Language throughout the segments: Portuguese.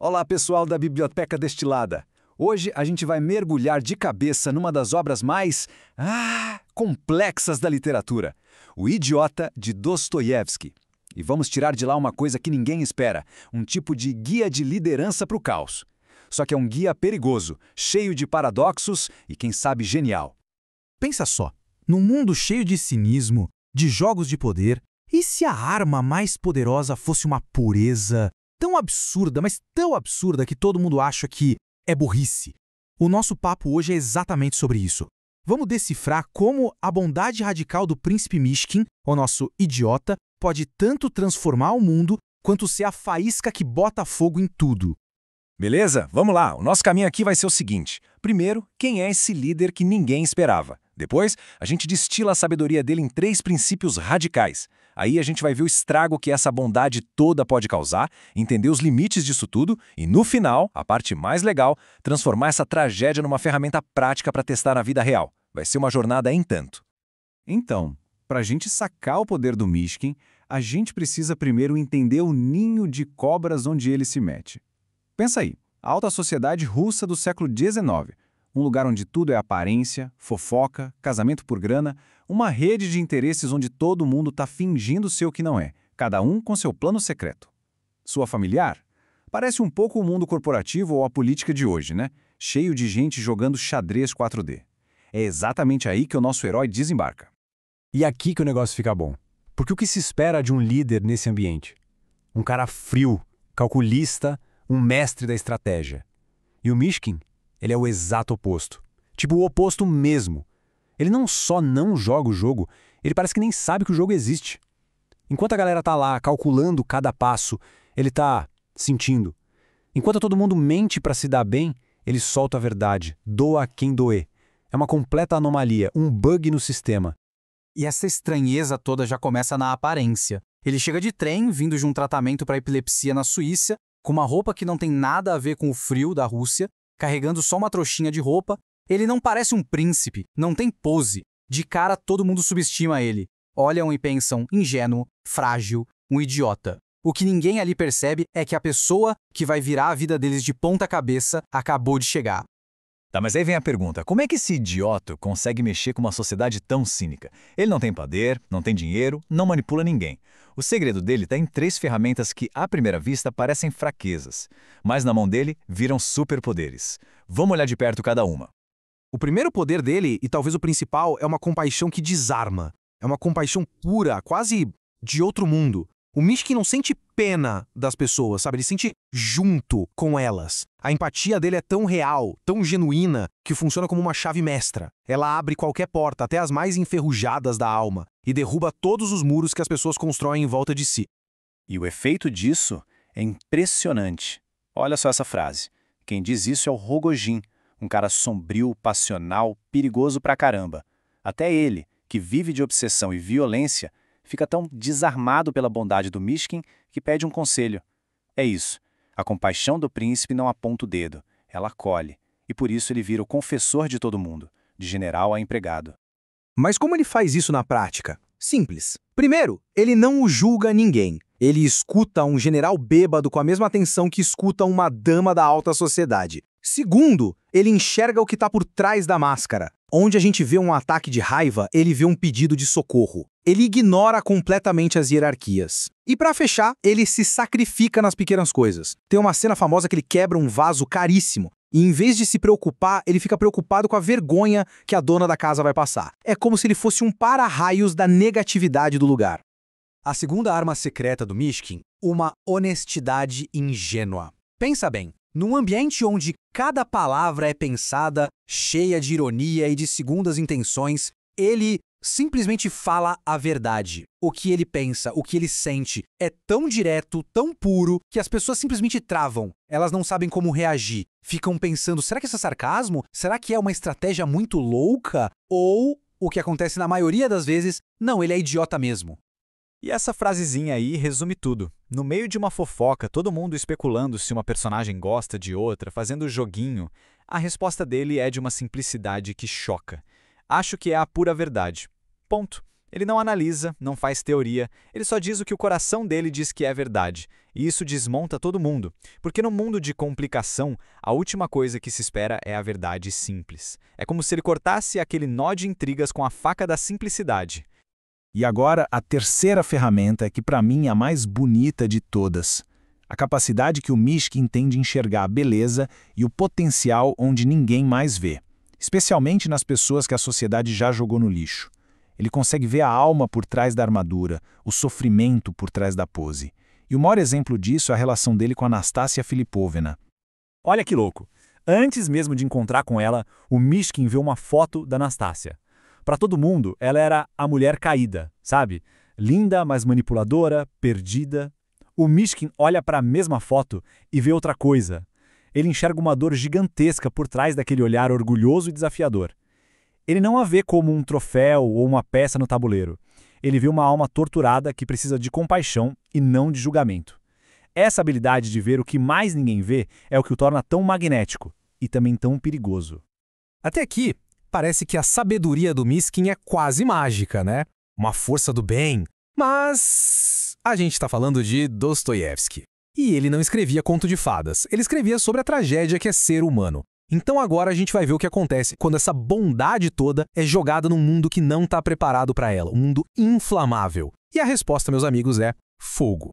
Olá, pessoal da Biblioteca Destilada. Hoje a gente vai mergulhar de cabeça numa das obras mais complexas da literatura, O Idiota, de Dostoiévski. E vamos tirar de lá uma coisa que ninguém espera, um tipo de guia de liderança para o caos. Só que é um guia perigoso, cheio de paradoxos e, quem sabe, genial. Pensa só, num mundo cheio de cinismo, de jogos de poder, e se a arma mais poderosa fosse uma pureza tão absurda, mas tão absurda que todo mundo acha que é burrice? O nosso papo hoje é exatamente sobre isso. Vamos decifrar como a bondade radical do príncipe Mishkin, o nosso idiota, pode tanto transformar o mundo quanto ser a faísca que bota fogo em tudo. Beleza? Vamos lá. O nosso caminho aqui vai ser o seguinte. Primeiro, quem é esse líder que ninguém esperava? Depois, a gente destila a sabedoria dele em 3 princípios radicais. Aí a gente vai ver o estrago que essa bondade toda pode causar, entender os limites disso tudo e, no final, a parte mais legal, transformar essa tragédia numa ferramenta prática para testar na vida real. Vai ser uma jornada em tanto. Então, para a gente sacar o poder do Mishkin, a gente precisa primeiro entender o ninho de cobras onde ele se mete. Pensa aí, a alta sociedade russa do século XIX, um lugar onde tudo é aparência, fofoca, casamento por grana, uma rede de interesses onde todo mundo está fingindo ser o que não é, cada um com seu plano secreto. Sua familiar? Parece um pouco o mundo corporativo ou a política de hoje, né? Cheio de gente jogando xadrez 4D. É exatamente aí que o nosso herói desembarca. E aqui que o negócio fica bom. Porque o que se espera de um líder nesse ambiente? Um cara frio, calculista, um mestre da estratégia. E o Mishkin, ele é o exato oposto. Tipo, o oposto mesmo. Ele não só não joga o jogo, ele parece que nem sabe que o jogo existe. Enquanto a galera tá lá calculando cada passo, ele tá sentindo. Enquanto todo mundo mente para se dar bem, ele solta a verdade, doa a quem doer. É uma completa anomalia, um bug no sistema. E essa estranheza toda já começa na aparência. Ele chega de trem, vindo de um tratamento para epilepsia na Suíça, com uma roupa que não tem nada a ver com o frio da Rússia, carregando só uma trouxinha de roupa. Ele não parece um príncipe, não tem pose. De cara, todo mundo subestima ele. Olham e pensam ingênuo, frágil, um idiota. O que ninguém ali percebe é que a pessoa que vai virar a vida deles de ponta cabeça acabou de chegar. Tá, mas aí vem a pergunta, como é que esse idiota consegue mexer com uma sociedade tão cínica? Ele não tem poder, não tem dinheiro, não manipula ninguém. O segredo dele está em 3 ferramentas que, à primeira vista, parecem fraquezas, mas na mão dele viram superpoderes. Vamos olhar de perto cada uma. O primeiro poder dele, e talvez o principal, é uma compaixão que desarma. É uma compaixão pura, quase de outro mundo. O Mishkin não sente pena das pessoas, sabe? Ele sente junto com elas. A empatia dele é tão real, tão genuína, que funciona como uma chave mestra. Ela abre qualquer porta, até as mais enferrujadas da alma, e derruba todos os muros que as pessoas constroem em volta de si. E o efeito disso é impressionante. Olha só essa frase. Quem diz isso é o Rogojin, um cara sombrio, passional, perigoso pra caramba. Até ele, que vive de obsessão e violência, fica tão desarmado pela bondade do Mishkin que pede um conselho. É isso. A compaixão do príncipe não aponta o dedo, ela acolhe. E por isso ele vira o confessor de todo mundo, de general a empregado. Mas como ele faz isso na prática? Simples. Primeiro, ele não o julga ninguém. Ele escuta um general bêbado com a mesma atenção que escuta uma dama da alta sociedade. Segundo, ele enxerga o que está por trás da máscara. Onde a gente vê um ataque de raiva, ele vê um pedido de socorro. Ele ignora completamente as hierarquias. E para fechar, ele se sacrifica nas pequenas coisas. Tem uma cena famosa que ele quebra um vaso caríssimo. E em vez de se preocupar, ele fica preocupado com a vergonha que a dona da casa vai passar. É como se ele fosse um para-raios da negatividade do lugar. A segunda arma secreta do Mishkin, uma honestidade ingênua. Pensa bem. Num ambiente onde cada palavra é pensada, cheia de ironia e de segundas intenções, ele simplesmente fala a verdade. O que ele pensa, o que ele sente, é tão direto, tão puro, que as pessoas simplesmente travam. Elas não sabem como reagir. Ficam pensando, será que isso é sarcasmo? Será que é uma estratégia muito louca? Ou, o que acontece na maioria das vezes, não, ele é idiota mesmo. E essa frasezinha aí resume tudo. No meio de uma fofoca, todo mundo especulando se uma personagem gosta de outra, fazendo joguinho, a resposta dele é de uma simplicidade que choca. Acho que é a pura verdade. Ponto. Ele não analisa, não faz teoria, ele só diz o que o coração dele diz que é verdade. E isso desmonta todo mundo, porque no mundo de complicação, a última coisa que se espera é a verdade simples. É como se ele cortasse aquele nó de intrigas com a faca da simplicidade. E agora, a terceira ferramenta, que para mim é a mais bonita de todas. A capacidade que o Mishkin tem de enxergar a beleza e o potencial onde ninguém mais vê, especialmente nas pessoas que a sociedade já jogou no lixo. Ele consegue ver a alma por trás da armadura, o sofrimento por trás da pose. E o maior exemplo disso é a relação dele com Anastácia Filipovna. Olha que louco! Antes mesmo de encontrar com ela, o Mishkin vê uma foto da Anastácia. Para todo mundo, ela era a mulher caída, sabe? Linda, mas manipuladora, perdida. O Mishkin olha para a mesma foto e vê outra coisa. Ele enxerga uma dor gigantesca por trás daquele olhar orgulhoso e desafiador. Ele não a vê como um troféu ou uma peça no tabuleiro. Ele vê uma alma torturada que precisa de compaixão e não de julgamento. Essa habilidade de ver o que mais ninguém vê é o que o torna tão magnético e também tão perigoso. Até aqui, parece que a sabedoria do Mishkin é quase mágica, né? Uma força do bem. Mas a gente está falando de Dostoiévski. E ele não escrevia conto de fadas, ele escrevia sobre a tragédia que é ser humano. Então agora a gente vai ver o que acontece quando essa bondade toda é jogada num mundo que não está preparado para ela, um mundo inflamável. E a resposta, meus amigos, é fogo.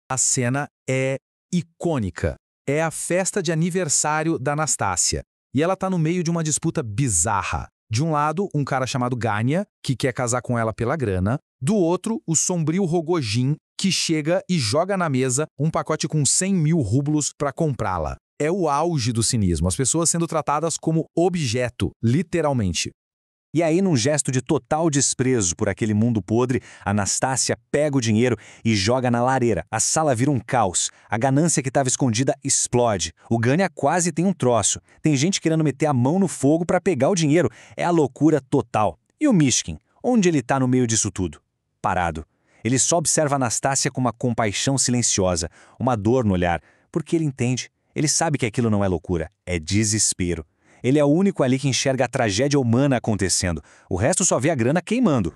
A cena é icônica. É a festa de aniversário da Anastácia. E ela está no meio de uma disputa bizarra. De um lado, um cara chamado Gania, que quer casar com ela pela grana. Do outro, o sombrio Rogojin, que chega e joga na mesa um pacote com 100 mil rublos para comprá-la. É o auge do cinismo, as pessoas sendo tratadas como objeto, literalmente. E aí, num gesto de total desprezo por aquele mundo podre, Anastácia pega o dinheiro e joga na lareira. A sala vira um caos. A ganância que estava escondida explode. O Gania quase tem um troço. Tem gente querendo meter a mão no fogo para pegar o dinheiro. É a loucura total. E o Mishkin? Onde ele está no meio disso tudo? Parado. Ele só observa Anastácia com uma compaixão silenciosa, uma dor no olhar, porque ele entende. Ele sabe que aquilo não é loucura, é desespero. Ele é o único ali que enxerga a tragédia humana acontecendo. O resto só vê a grana queimando.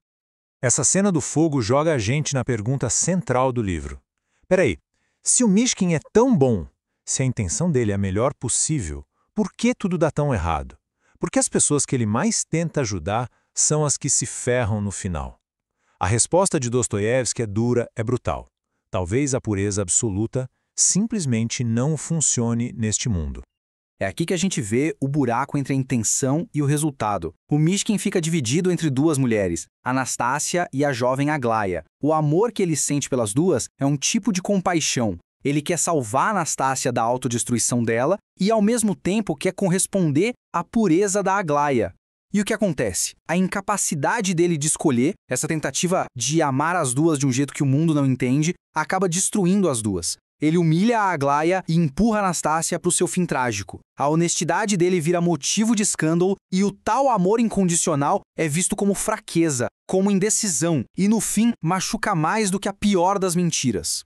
Essa cena do fogo joga a gente na pergunta central do livro. Peraí, se o Mishkin é tão bom, se a intenção dele é a melhor possível, por que tudo dá tão errado? Por que as pessoas que ele mais tenta ajudar são as que se ferram no final? A resposta de Dostoiévski é dura, é brutal. Talvez a pureza absoluta simplesmente não funcione neste mundo. É aqui que a gente vê o buraco entre a intenção e o resultado. O Mishkin fica dividido entre duas mulheres, Anastácia e a jovem Aglaia. O amor que ele sente pelas duas é um tipo de compaixão. Ele quer salvar a Anastácia da autodestruição dela e, ao mesmo tempo, quer corresponder à pureza da Aglaia. E o que acontece? A incapacidade dele de escolher, essa tentativa de amar as duas de um jeito que o mundo não entende, acaba destruindo as duas. Ele humilha a Aglaia e empurra a Anastácia para o seu fim trágico. A honestidade dele vira motivo de escândalo e o tal amor incondicional é visto como fraqueza, como indecisão e, no fim, machuca mais do que a pior das mentiras.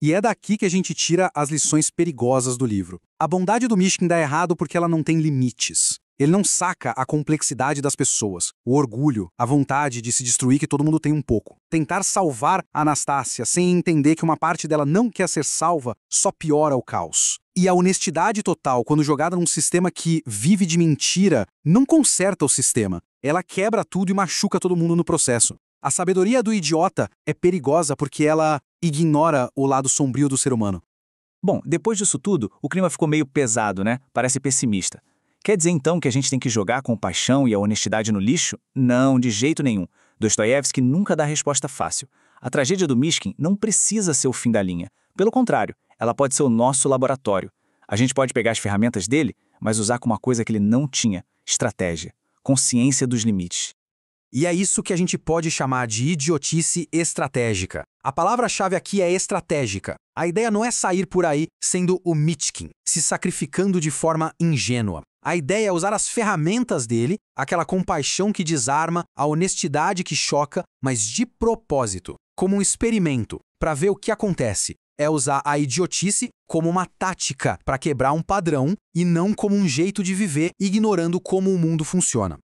E é daqui que a gente tira as lições perigosas do livro. A bondade do Mishkin dá errado porque ela não tem limites. Ele não saca a complexidade das pessoas, o orgulho, a vontade de se destruir que todo mundo tem um pouco. Tentar salvar a Anastácia sem entender que uma parte dela não quer ser salva só piora o caos. E a honestidade total, quando jogada num sistema que vive de mentira, não conserta o sistema. Ela quebra tudo e machuca todo mundo no processo. A sabedoria do idiota é perigosa porque ela ignora o lado sombrio do ser humano. Bom, depois disso tudo, o clima ficou meio pesado, né? Parece pessimista. Quer dizer então que a gente tem que jogar com paixão e a honestidade no lixo? Não, de jeito nenhum. Dostoiévski nunca dá resposta fácil. A tragédia do Mishkin não precisa ser o fim da linha. Pelo contrário, ela pode ser o nosso laboratório. A gente pode pegar as ferramentas dele, mas usar com uma coisa que ele não tinha: estratégia, consciência dos limites. E é isso que a gente pode chamar de idiotice estratégica. A palavra-chave aqui é estratégica. A ideia não é sair por aí sendo o Mishkin, se sacrificando de forma ingênua. A ideia é usar as ferramentas dele, aquela compaixão que desarma, a honestidade que choca, mas de propósito, como um experimento, para ver o que acontece. É usar a idiotice como uma tática para quebrar um padrão e não como um jeito de viver, ignorando como o mundo funciona.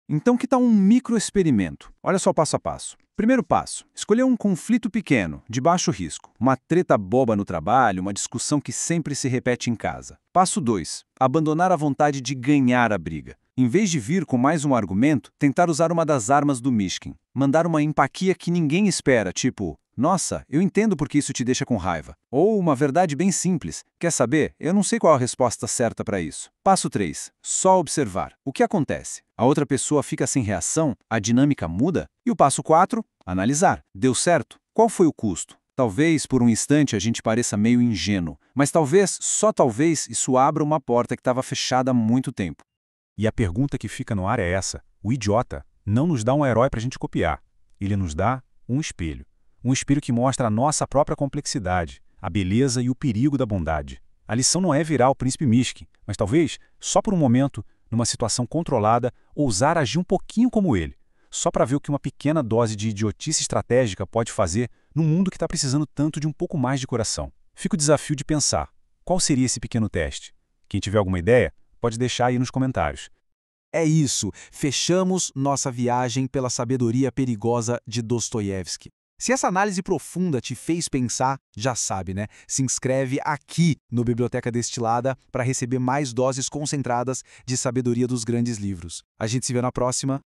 Então, que tal um microexperimento? Olha só o passo a passo. Primeiro passo, escolher um conflito pequeno, de baixo risco. Uma treta boba no trabalho, uma discussão que sempre se repete em casa. Passo 2, abandonar a vontade de ganhar a briga. Em vez de vir com mais um argumento, tentar usar uma das armas do Mishkin. Mandar uma empaquia que ninguém espera, tipo, nossa, eu entendo porque isso te deixa com raiva. Ou uma verdade bem simples, quer saber? Eu não sei qual a resposta certa para isso. Passo 3, só observar. O que acontece? A outra pessoa fica sem reação? A dinâmica muda? E o passo 4, analisar. Deu certo? Qual foi o custo? Talvez, por um instante, a gente pareça meio ingênuo, mas talvez, só talvez, isso abra uma porta que estava fechada há muito tempo. E a pergunta que fica no ar é essa. O idiota não nos dá um herói para a gente copiar. Ele nos dá um espelho. Um espelho que mostra a nossa própria complexidade, a beleza e o perigo da bondade. A lição não é virar o príncipe Mishkin, mas talvez, só por um momento, numa situação controlada, ousar agir um pouquinho como ele. Só para ver o que uma pequena dose de idiotice estratégica pode fazer num mundo que está precisando tanto de um pouco mais de coração. Fica o desafio de pensar, qual seria esse pequeno teste? Quem tiver alguma ideia, pode deixar aí nos comentários. É isso, fechamos nossa viagem pela sabedoria perigosa de Dostoiévski. Se essa análise profunda te fez pensar, já sabe, né? Se inscreve aqui no Biblioteca Destilada para receber mais doses concentradas de sabedoria dos grandes livros. A gente se vê na próxima.